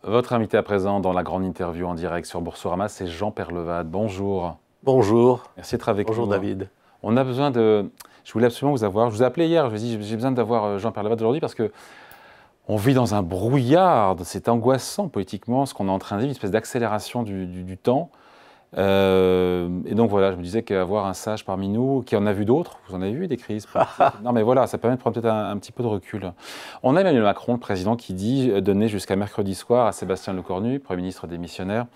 Votre invité à présent dans la grande interview en direct sur Boursorama, c'est Jean Peyrelevade. Bonjour. Bonjour. Merci d'être avec Bonjour nous. David. On a besoin de... Je voulais absolument vous avoir. Je vous ai appelé hier, je vous ai dit j'ai besoin d'avoir Jean Peyrelevade aujourd'hui parce que on vit dans un brouillard. C'est angoissant politiquement ce qu'on est en train de vivre, une espèce d'accélération du temps. Et donc voilà, je me disais qu'avoir un sage parmi nous, qui en a vu d'autres, vous en avez vu des crises politiques. Non mais voilà, ça permet de prendre peut-être un petit peu de recul. On a Emmanuel Macron, le président, qui dit donner jusqu'à mercredi soir à Sébastien Lecornu, Premier ministre démissionnaire,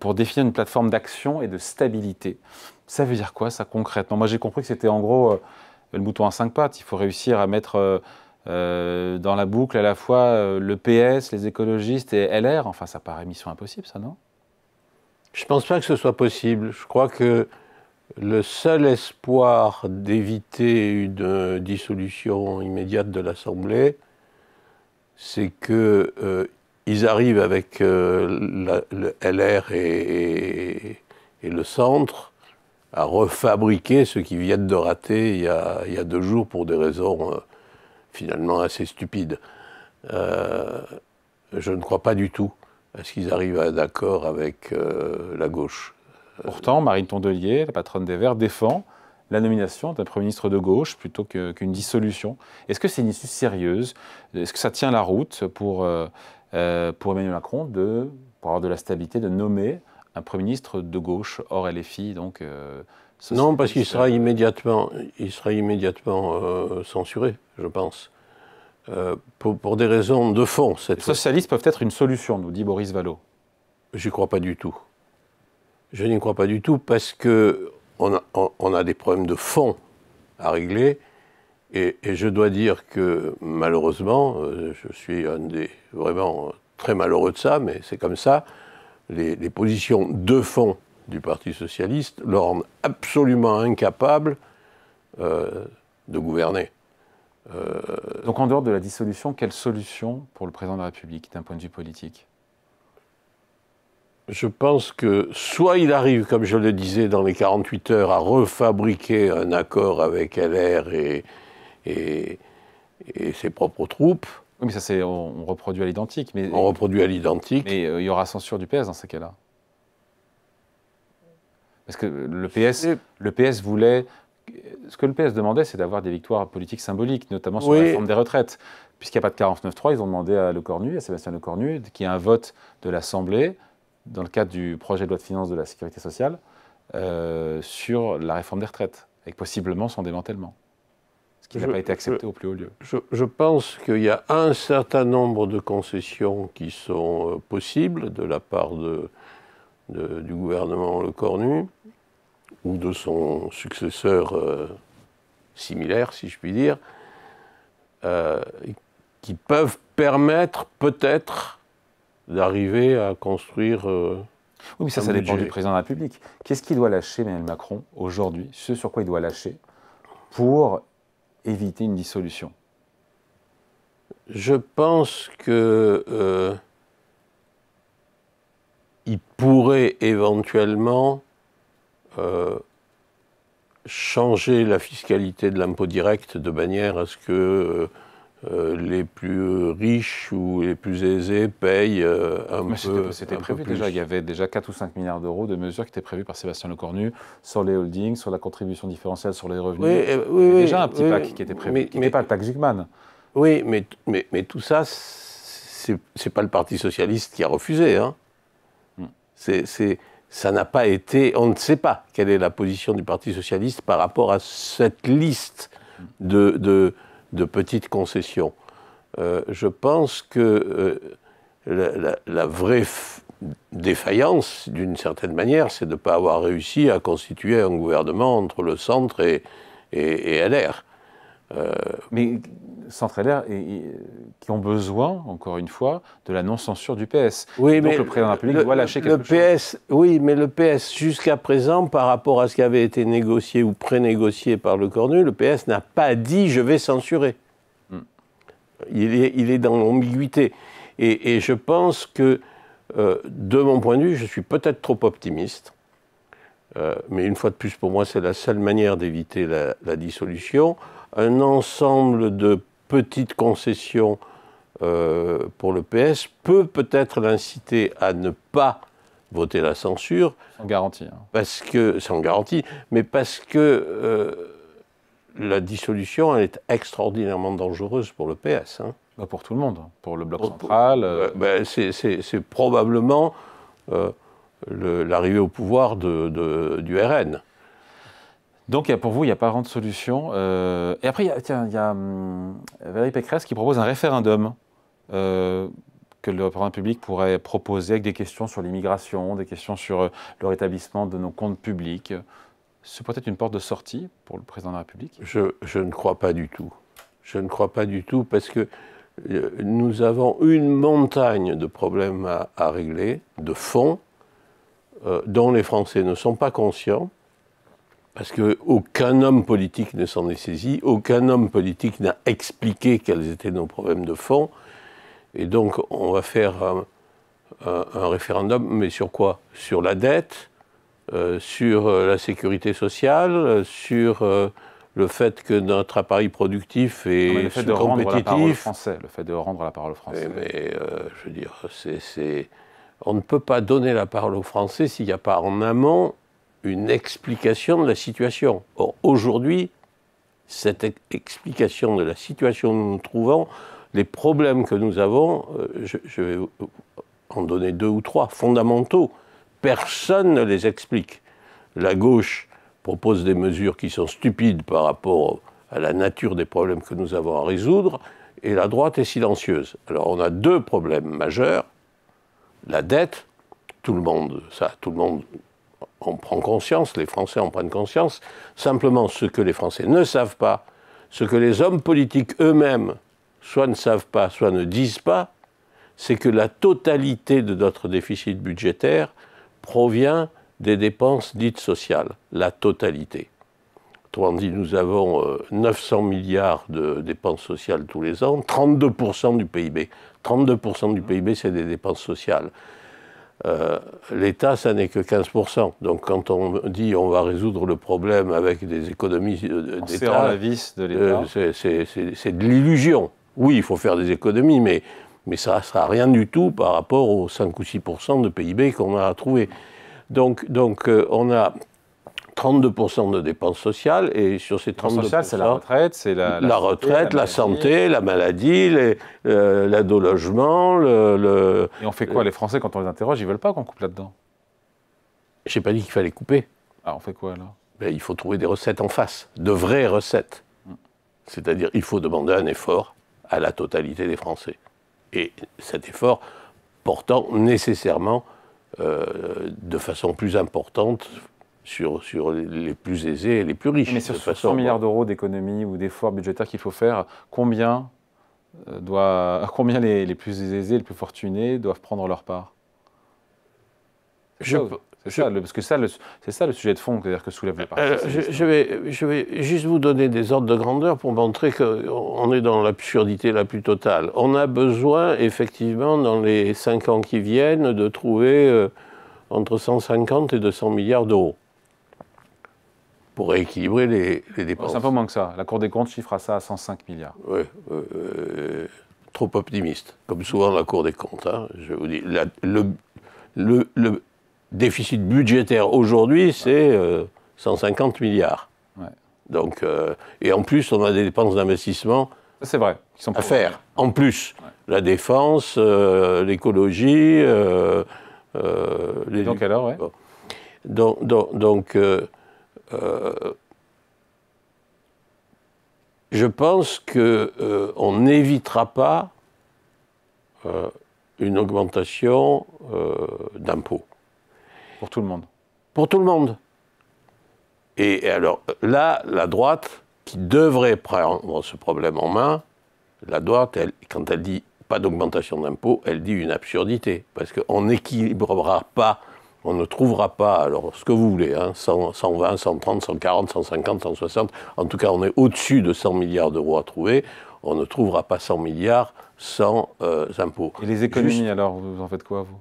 pour définir une plateforme d'action et de stabilité. Ça veut dire quoi ça concrètement? Moi j'ai compris que c'était en gros le mouton à 5 pattes. Il faut réussir à mettre dans la boucle à la fois le PS, les écologistes et LR. Enfin ça paraît mission impossible ça, non? Je ne pense pas que ce soit possible. Je crois que le seul espoir d'éviter une dissolution immédiate de l'Assemblée, c'est qu'ils arrivent avec le LR et le centre à refabriquer ce qu'ils viennent de rater il y a 2 jours pour des raisons finalement assez stupides. Je ne crois pas du tout à ce qu'ils arrivent à un accord avec la gauche. Pourtant, Marine Tondelier, la patronne des Verts, défend la nomination d'un Premier ministre de gauche plutôt qu'une dissolution. Est-ce que c'est une issue sérieuse? Est-ce que ça tient la route pour Emmanuel Macron pour avoir de la stabilité, de nommer un Premier ministre de gauche hors LFI donc, Non, parce qu'il sera immédiatement censuré, je pense. Pour des raisons de fond. Les socialistes peuvent être une solution, nous dit Boris Vallaud. Je n'y crois pas du tout. Je n'y crois pas du tout parce qu'on a des problèmes de fond à régler. Et je dois dire que malheureusement, je suis vraiment très malheureux de ça, mais c'est comme ça, les positions de fond du Parti socialiste le rendent absolument incapable de gouverner. Donc en dehors de la dissolution, quelle solution pour le président de la République d'un point de vue politique? Je pense que soit il arrive, comme je le disais, dans les 48 heures, à refabriquer un accord avec LR et ses propres troupes. Oui, mais ça on reproduit à l'identique. On reproduit à l'identique. Mais il y aura censure du PS dans ces cas-là. Parce que le PS voulait... Ce que le PS demandait, c'est d'avoir des victoires politiques symboliques, notamment sur la réforme des retraites. Puisqu'il n'y a pas de 49.3, ils ont demandé à Sébastien Lecornu, qu'il y ait un vote de l'Assemblée, dans le cadre du projet de loi de finances de la Sécurité sociale, sur la réforme des retraites, avec possiblement son démantèlement. Ce qui n'a pas été accepté au plus haut lieu. Je pense qu'il y a un certain nombre de concessions qui sont possibles de la part du gouvernement Lecornu, ou de son successeur similaire, si je puis dire, qui peuvent permettre peut-être d'arriver à construire oui, mais ça dépend du président de la République. Qu'est-ce qu'il doit lâcher, Emmanuel Macron, aujourd'hui? Ce sur quoi il doit lâcher pour éviter une dissolution? Je pense que il pourrait éventuellement changer la fiscalité de l'impôt direct de manière à ce que les plus riches ou les plus aisés payent un peu. C'était prévu déjà. Il y avait déjà 4 ou 5 milliards d'euros de mesures qui étaient prévues par Sébastien Lecornu sur les holdings, sur la contribution différentielle sur les revenus. Oui, déjà un petit pack qui était prévu, qui n'était pas le pack Zygman. Oui, mais tout ça, c'est pas le Parti socialiste qui a refusé. Hein. Ça n'a pas été... On ne sait pas quelle est la position du Parti socialiste par rapport à cette liste de petites concessions. Je pense que la vraie défaillance, d'une certaine manière, c'est de ne pas avoir réussi à constituer un gouvernement entre le centre et LR. Mais centre LR qui ont besoin, encore une fois, de la non-censure du PS. Oui, donc mais le président de la République doit lâcher quelque chose. Oui, mais le PS, jusqu'à présent, par rapport à ce qui avait été négocié ou pré-négocié par Lecornu, le PS n'a pas dit « je vais censurer ». Il est dans l'ambiguïté. Et je pense que, de mon point de vue, je suis peut-être trop optimiste. Mais une fois de plus, pour moi, c'est la seule manière d'éviter la dissolution. Un ensemble de petites concessions pour le PS peut peut-être l'inciter à ne pas voter la censure. Sans garantie. Parce que, sans garantie, mais parce que la dissolution, elle est extraordinairement dangereuse pour le PS. Pour tout le monde, pour le bloc central. C'est probablement l'arrivée au pouvoir du RN. Donc pour vous, il n'y a pas vraiment de solution. Et après, il y a Valérie Pécresse qui propose un référendum que le président public pourrait proposer avec des questions sur l'immigration, des questions sur le rétablissement de nos comptes publics. C'est peut-être une porte de sortie pour le président de la République? Je ne crois pas du tout. Je ne crois pas du tout parce que nous avons une montagne de problèmes à régler, de fond, dont les Français ne sont pas conscients. Parce qu'aucun homme politique ne s'en est saisi, aucun homme politique n'a expliqué quels étaient nos problèmes de fond. Et donc, on va faire un référendum, mais sur quoi? Sur la dette, sur la sécurité sociale, sur le fait que notre appareil productif est le fait de rendre la parole aux Français. Le fait de rendre la parole aux Français. Mais je veux dire, on ne peut pas donner la parole aux Français s'il n'y a pas en amont une explication de la situation. Or, aujourd'hui, cette explication de la situation où nous nous trouvons, les problèmes que nous avons, je vais en donner 2 ou 3 fondamentaux. Personne ne les explique. La gauche propose des mesures qui sont stupides par rapport à la nature des problèmes que nous avons à résoudre, et la droite est silencieuse. Alors on a 2 problèmes majeurs. La dette, tout le monde en prend conscience, les Français en prennent conscience. Simplement, ce que les Français ne savent pas, ce que les hommes politiques eux-mêmes soit ne savent pas, soit ne disent pas, c'est que la totalité de notre déficit budgétaire provient des dépenses dites sociales. La totalité. Autrement dit, nous avons 900 milliards de dépenses sociales tous les ans, 32% du PIB. 32% du PIB, c'est des dépenses sociales. L'État, ça n'est que 15%. Donc quand on dit on va résoudre le problème avec des économies d'État, la vis de l'État, c'est de l'illusion. Oui, il faut faire des économies, mais ça ne sera rien du tout par rapport aux 5 ou 6% de PIB qu'on a à trouver. Donc on a 32% de dépenses sociales, et sur ces 32%... sociales, c'est la retraite, c'est la retraite, la santé, la maladie, l'aide au logement, Et on fait quoi? Les Français, quand on les interroge, ils ne veulent pas qu'on coupe là-dedans. Je n'ai pas dit qu'il fallait couper. Ah, on fait quoi, alors? Il faut trouver des recettes en face, de vraies recettes. C'est-à-dire, il faut demander un effort à la totalité des Français. Et cet effort portant nécessairement de façon plus importante sur les plus aisés et les plus riches. Mais sur 100 milliards d'euros d'économie ou d'efforts budgétaires qu'il faut faire, combien les plus aisés, les plus fortunés doivent prendre leur part? Parce que c'est ça le sujet de fond que soulève le parti. Je vais juste vous donner des ordres de grandeur pour montrer qu'on est dans l'absurdité la plus totale. On a besoin, effectivement, dans les 5 ans qui viennent, de trouver entre 150 et 200 milliards d'euros pour rééquilibrer les dépenses. C'est un peu moins que ça. La Cour des comptes chiffre ça à 105 milliards. Oui, trop optimiste, comme souvent la Cour des comptes. Je vous dis, le déficit budgétaire aujourd'hui, c'est 150 milliards. Ouais. Donc, et en plus, on a des dépenses d'investissement c'est vrai, qui sont à faire. En plus, la défense, l'écologie... donc alors, ouais. Donc je pense qu'on n'évitera pas une augmentation d'impôts. Pour tout le monde. Pour tout le monde. Et alors là, la droite, qui devrait prendre ce problème en main, la droite, quand elle dit pas d'augmentation d'impôts, elle dit une absurdité. Parce qu'on n'équilibrera pas, on ne trouvera pas, alors ce que vous voulez, 120, 130, 140, 150, 160, en tout cas on est au-dessus de 100 milliards d'euros à trouver, on ne trouvera pas 100 milliards sans impôts. Et les économies alors, vous en faites quoi vous?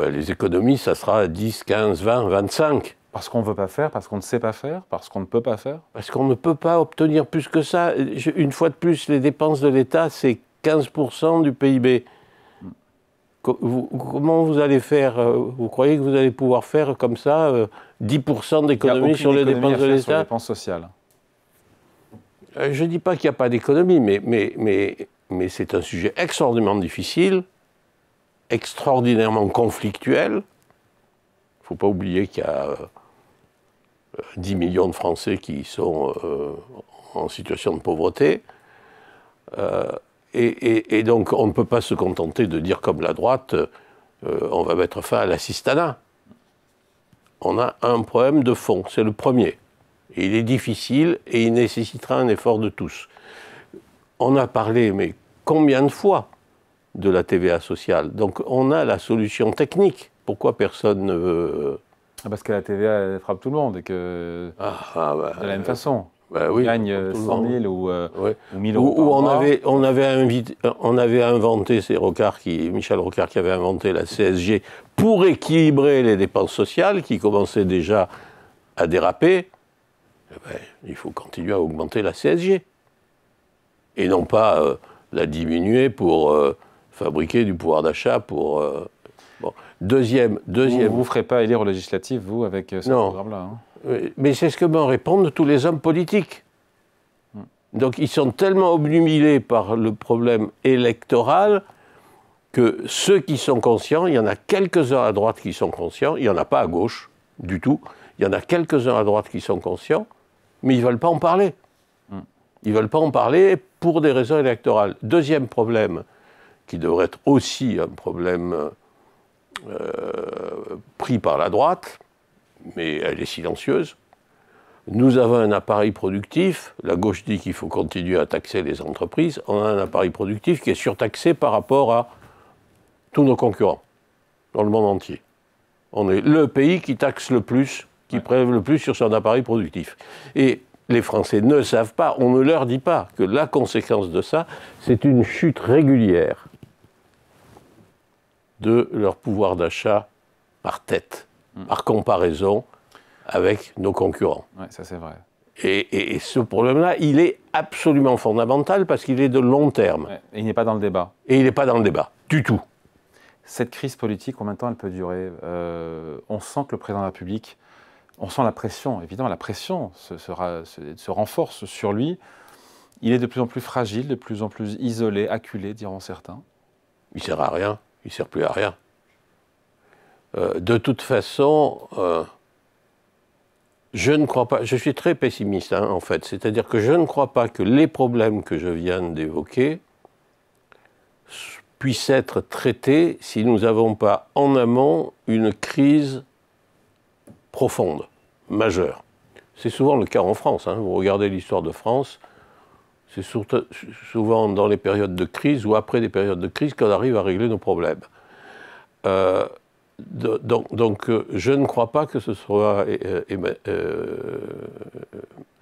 Les économies, ça sera 10, 15, 20, 25. Parce qu'on ne veut pas faire, parce qu'on ne sait pas faire, parce qu'on ne peut pas faire? Parce qu'on ne peut pas obtenir plus que ça. Une fois de plus, les dépenses de l'État, c'est 15% du PIB. Comment vous allez faire? Vous croyez que vous allez pouvoir faire comme ça 10% d'économie sur les dépenses de l'État? Sur les dépenses sociales. Je ne dis pas qu'il n'y a pas d'économie, mais c'est un sujet extraordinairement difficile, extraordinairement conflictuel. Il ne faut pas oublier qu'il y a 10 millions de Français qui sont en situation de pauvreté. Et donc, on ne peut pas se contenter de dire comme la droite, on va mettre fin à l'assistanat. On a un problème de fond, c'est le premier. Et il est difficile et il nécessitera un effort de tous. On a parlé, mais combien de fois, de la TVA sociale? Donc, on a la solution technique. Pourquoi personne ne veut... Parce que la TVA, elle frappe tout le monde et que de la même façon. On oui, gagne 100 000 ou 1000 euros par mois. On avait inventé, c'est Michel Rocard qui avait inventé la CSG pour équilibrer les dépenses sociales qui commençaient déjà à déraper. Il faut continuer à augmenter la CSG et non pas la diminuer pour fabriquer du pouvoir d'achat pour... Bon. Deuxième... Vous ne ferez pas élire aux législatives, vous, avec ce programme-là, hein. Mais c'est ce que m'en répondent tous les hommes politiques. Donc ils sont tellement obnubilés par le problème électoral que ceux qui sont conscients, il y en a quelques-uns à droite qui sont conscients, il n'y en a pas à gauche du tout, il y en a quelques-uns à droite qui sont conscients, mais ils ne veulent pas en parler. Ils ne veulent pas en parler pour des raisons électorales. Deuxième problème, qui devrait être aussi un problème pris par la droite, mais elle est silencieuse. Nous avons un appareil productif, la gauche dit qu'il faut continuer à taxer les entreprises, on a un appareil productif qui est surtaxé par rapport à tous nos concurrents, dans le monde entier. On est le pays qui taxe le plus, qui prélève le plus sur son appareil productif. Et les Français ne savent pas, on ne leur dit pas que la conséquence de ça, c'est une chute régulière de leur pouvoir d'achat par tête, par comparaison avec nos concurrents. Oui, ça c'est vrai. Et ce problème-là, il est absolument fondamental parce qu'il est de long terme. Ouais, et il n'est pas dans le débat. Et il n'est pas dans le débat, du tout. Cette crise politique, combien de temps elle peut durer? On sent que le président de la République, on sent la pression, évidemment la pression se renforce sur lui. Il est de plus en plus fragile, de plus en plus isolé, acculé, diront certains. Il ne sert à rien, il ne sert plus à rien. De toute façon, je ne crois pas, je suis très pessimiste en fait, c'est-à-dire que je ne crois pas que les problèmes que je viens d'évoquer puissent être traités si nous n'avons pas en amont une crise profonde, majeure. C'est souvent le cas en France, hein. Vous regardez l'histoire de France, c'est souvent dans les périodes de crise ou après des périodes de crise qu'on arrive à régler nos problèmes. Donc, je ne crois pas que ce soit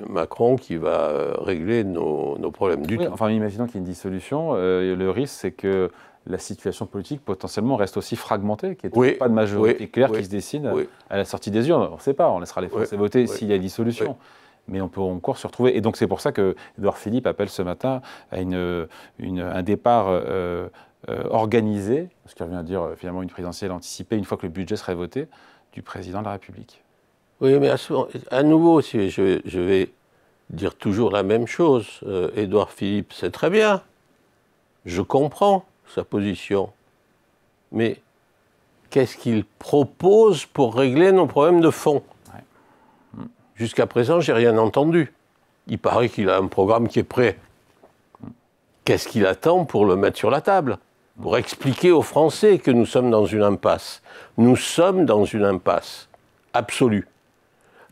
Macron qui va régler nos problèmes du tout. Enfin, imaginons qu'il y ait une dissolution, le risque c'est que la situation politique potentiellement reste aussi fragmentée, qu'il n'y ait pas de majorité claire qui se dessine à la sortie des urnes. On ne sait pas, on laissera les Français voter s'il y a dissolution. Mais on peut encore se retrouver. Et donc c'est pour ça que Édouard Philippe appelle ce matin à un départ organisé, ce qui revient à dire finalement une présidentielle anticipée une fois que le budget serait voté, du président de la République. Oui, mais à nouveau, si je vais dire toujours la même chose. Édouard Philippe, c'est très bien. Je comprends sa position. Mais qu'est-ce qu'il propose pour régler nos problèmes de fond? Jusqu'à présent, je n'ai rien entendu. Il paraît qu'il a un programme qui est prêt. Qu'est-ce qu'il attend pour le mettre sur la table? Pour expliquer aux Français que nous sommes dans une impasse. Nous sommes dans une impasse absolue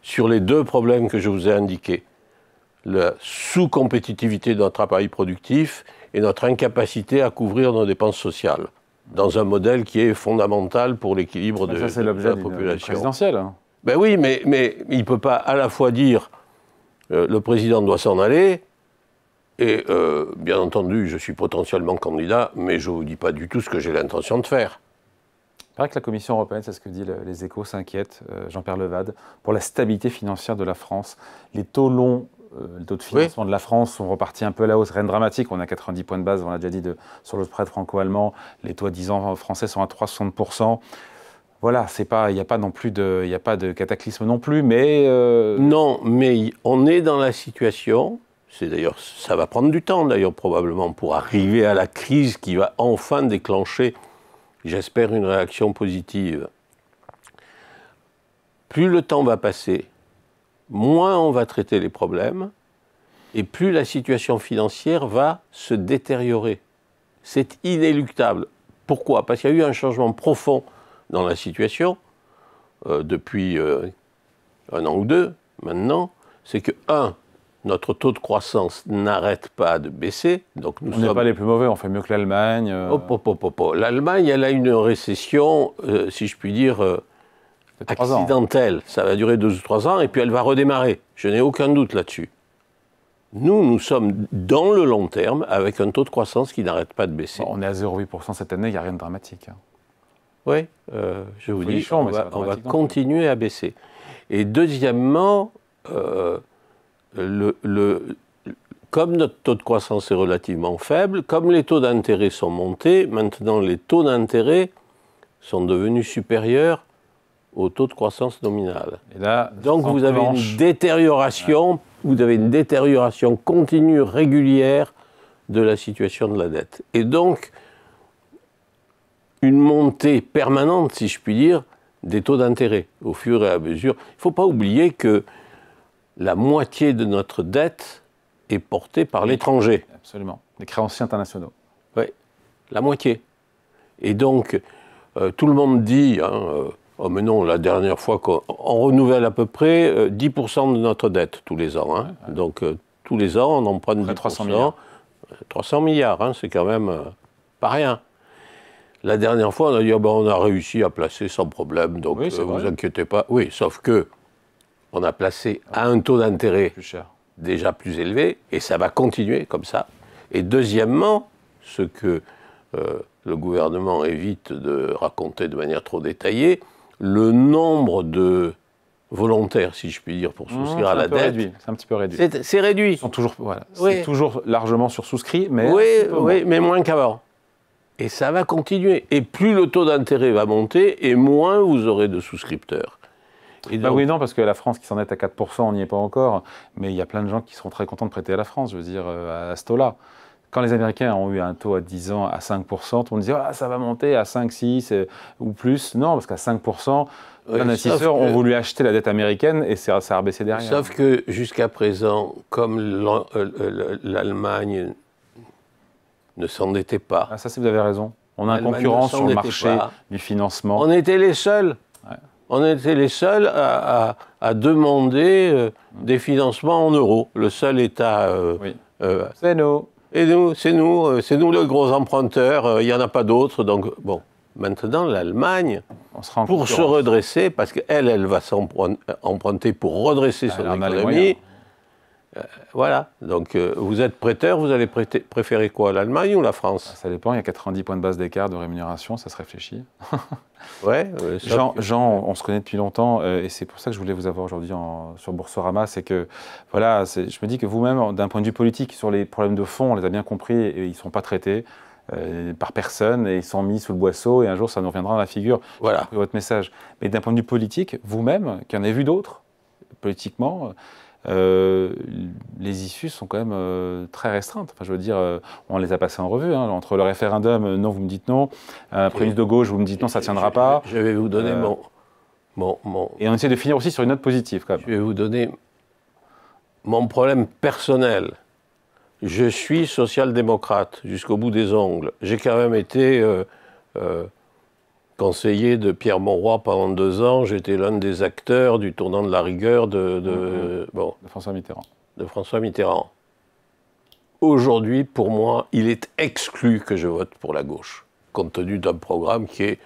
sur les deux problèmes que je vous ai indiqués. La sous-compétitivité de notre appareil productif et notre incapacité à couvrir nos dépenses sociales, dans un modèle qui est fondamental pour l'équilibre de la population. Ça, c'est l'objet d'une présidentielle. Ben oui, mais il ne peut pas à la fois dire le président doit s'en aller, et bien entendu, je suis potentiellement candidat, mais je ne vous dis pas du tout ce que j'ai l'intention de faire. Il paraît que la Commission européenne, c'est ce que dit les Échos, s'inquiète, Jean-Pierre Levade, pour la stabilité financière de la France. Les taux longs les taux de financement de la France sont repartis un peu à la hausse, rien de dramatique. On a 90 points de base, on l'a déjà dit, sur le spread franco-allemand. Les taux à 10 ans français sont à 3,60%. Voilà, il n'y a pas non plus il y a pas de cataclysme non plus, mais... Non, mais on est dans la situation, d'ailleurs, ça va prendre du temps d'ailleurs probablement pour arriver à la crise qui va enfin déclencher, j'espère, une réaction positive. Plus le temps va passer, moins on va traiter les problèmes, et plus la situation financière va se détériorer. C'est inéluctable. Pourquoi? Parce qu'il y a eu un changement profond dans la situation depuis 1 an ou 2 maintenant. C'est que, notre taux de croissance n'arrête pas de baisser. Donc on n'est pas les plus mauvais, on fait mieux que l'Allemagne. L'Allemagne, elle a une récession, si je puis dire, accidentelle. Ça va durer 2 ou 3 ans et puis elle va redémarrer. Je n'ai aucun doute là-dessus. Nous sommes dans le long terme avec un taux de croissance qui n'arrête pas de baisser. On est à 0,8% cette année, il n'y a rien de dramatique. Oui, je vous dis, on va continuer à baisser. Et deuxièmement, comme notre taux de croissance est relativement faible, comme les taux d'intérêt sont montés, maintenant les taux d'intérêt sont devenus supérieurs au taux de croissance nominale. Et là, donc vous avez une détérioration, continue, régulière de la situation de la dette. Et donc, une montée permanente, si je puis dire, des taux d'intérêt au fur et à mesure. Il ne faut pas oublier que la moitié de notre dette est portée par l'étranger. Absolument. Les créanciers internationaux. Oui, la moitié. Et donc, tout le monde dit, oh mais non, la dernière fois qu'on renouvelle à peu près 10% de notre dette tous les ans. Hein. Ouais. Donc, tous les ans, on emprunte 10%. 300 milliards. 300 milliards, c'est quand même pas rien. La dernière fois, on a dit, on a réussi à placer sans problème, donc ne vous inquiétez pas. Oui, sauf que on a placé à un taux d'intérêt déjà plus élevé, et ça va continuer comme ça. Et deuxièmement, ce que le gouvernement évite de raconter de manière trop détaillée, le nombre de volontaires, si je puis dire, pour souscrire à la dette... C'est un petit peu réduit. C'est réduit. Ils sont toujours, c'est toujours largement sursouscrit, mais... Oui, mais moins qu'avant. Et ça va continuer. Et plus le taux d'intérêt va monter, et moins vous aurez de souscripteurs. Et donc... oui, non, parce que la France qui s'en est à 4%, on n'y est pas encore, mais il y a plein de gens qui seront très contents de prêter à la France, je veux dire, à ce taux-là. Quand les Américains ont eu un taux à 10 ans à 5%, on disait ça va monter à 5, 6 ou plus. Non, parce qu'à 5%, les investisseurs ont voulu acheter la dette américaine et ça a rebaissé derrière. Sauf que jusqu'à présent, comme l'Allemagne ne s'endettait pas. Ah, ça, vous avez raison. On a un concurrent sur le marché du financement. On était les seuls. Ouais. On était les seuls à demander des financements en euros. Le seul État. C'est nous. Et nous, c'est nous le gros emprunteur. Il n'y en a pas d'autres. Donc, bon. Maintenant, l'Allemagne, pour se redresser, parce qu'elle va s'emprunter pour redresser son économie. Voilà, donc vous êtes prêteur, vous allez préférer quoi, l'Allemagne ou la France? Ça dépend, il y a 90 points de base d'écart de rémunération, ça se réfléchit. Ouais, Jean, on se connaît depuis longtemps et c'est pour ça que je voulais vous avoir aujourd'hui sur Boursorama, c'est que, voilà, je me dis que vous-même, d'un point de vue politique, sur les problèmes de fond, on les a bien compris et ils ne sont pas traités par personne et ils sont mis sous le boisseau et un jour ça nous reviendra dans la figure. Voilà. J'ai compris votre message. Mais d'un point de vue politique, vous-même, qui en avez vu d'autres, politiquement... les issues sont quand même très restreintes. Enfin, je veux dire, on les a passées en revue. Hein. Entre le référendum, non, vous me dites non. Premier ministre de gauche, vous me dites non, ça ne tiendra pas. Je vais vous donner mon... Et on essaie de finir aussi sur une note positive, quand même. Je vais vous donner mon problème personnel. Je suis social-démocrate jusqu'au bout des ongles. J'ai quand même été... conseiller de Pierre Mauroy pendant 2 ans, j'étais l'un des acteurs du tournant de la rigueur de François Mitterrand. De François Mitterrand. Aujourd'hui, pour moi, il est exclu que je vote pour la gauche, compte tenu d'un programme qui est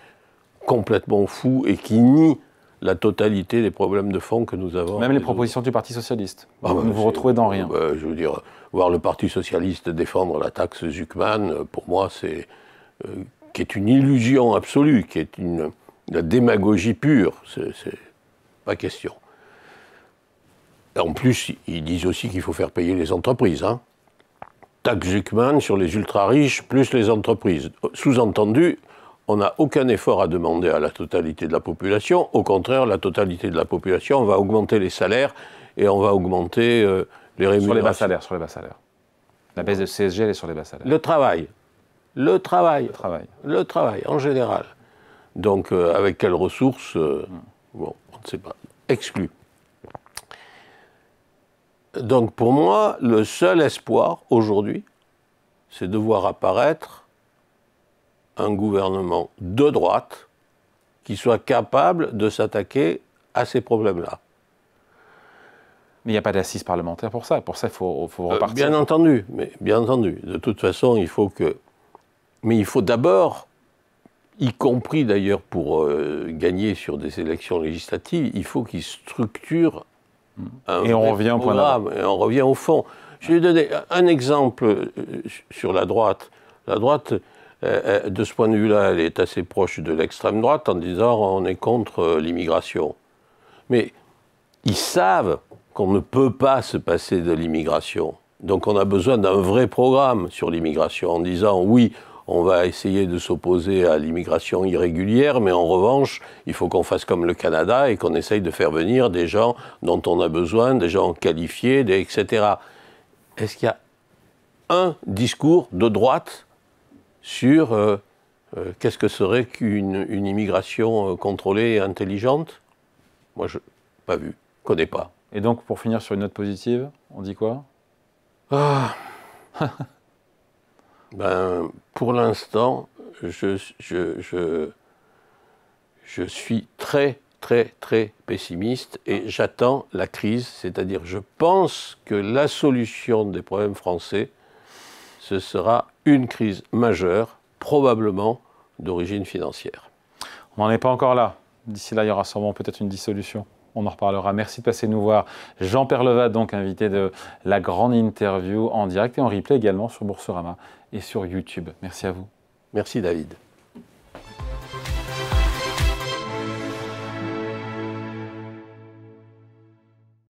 complètement fou et qui nie la totalité des problèmes de fond que nous avons. Même les propositions du Parti Socialiste. Vous vous retrouvez dans rien. Je veux dire, voir le Parti Socialiste défendre la taxe Zuckman, pour moi, c'est... qui est une illusion absolue, qui est la démagogie pure, c'est pas question. En plus, ils disent aussi qu'il faut faire payer les entreprises. Hein. Taxe Zuckman sur les ultra-riches plus les entreprises. Sous-entendu, on n'a aucun effort à demander à la totalité de la population. Au contraire, la totalité de la population, on va augmenter les salaires et on va augmenter les rémunérations. Sur les bas salaires, sur les bas salaires. La baisse de CSG, elle est sur les bas salaires. Le travail. Le travail. Le travail. Le travail, en général. Donc, avec quelles ressources bon, on ne sait pas. Exclu. Donc, pour moi, le seul espoir, aujourd'hui, c'est de voir apparaître un gouvernement de droite qui soit capable de s'attaquer à ces problèmes-là. Mais il n'y a pas d'assises parlementaires pour ça. Pour ça, il faut repartir. Bien entendu, mais bien entendu. De toute façon, il faut que... Mais il faut d'abord, y compris d'ailleurs pour gagner sur des élections législatives, il faut qu'ils structurent un et on revient au point programme, et on revient au fond. Je vais donner un exemple sur la droite. La droite, de ce point de vue-là, elle est assez proche de l'extrême droite en disant on est contre l'immigration. Mais ils savent qu'on ne peut pas se passer de l'immigration. Donc on a besoin d'un vrai programme sur l'immigration en disant oui, on va essayer de s'opposer à l'immigration irrégulière, mais en revanche, il faut qu'on fasse comme le Canada et qu'on essaye de faire venir des gens dont on a besoin, des gens qualifiés, etc. Est-ce qu'il y a un discours de droite sur qu'est-ce que serait qu'une immigration contrôlée et intelligente? Moi, je n'ai pas vu, connais pas. Et donc, pour finir sur une note positive, on dit quoi? Ben, pour l'instant, je suis très, très, très pessimiste et j'attends la crise. C'est-à-dire, je pense que la solution des problèmes français, ce sera une crise majeure, probablement d'origine financière. On n'en est pas encore là. D'ici là, il y aura sûrement peut-être une dissolution. On en reparlera. Merci de passer nous voir. Jean Peyrelevade, donc invité de la grande interview en direct et en replay également sur Boursorama et sur YouTube. Merci à vous. Merci David.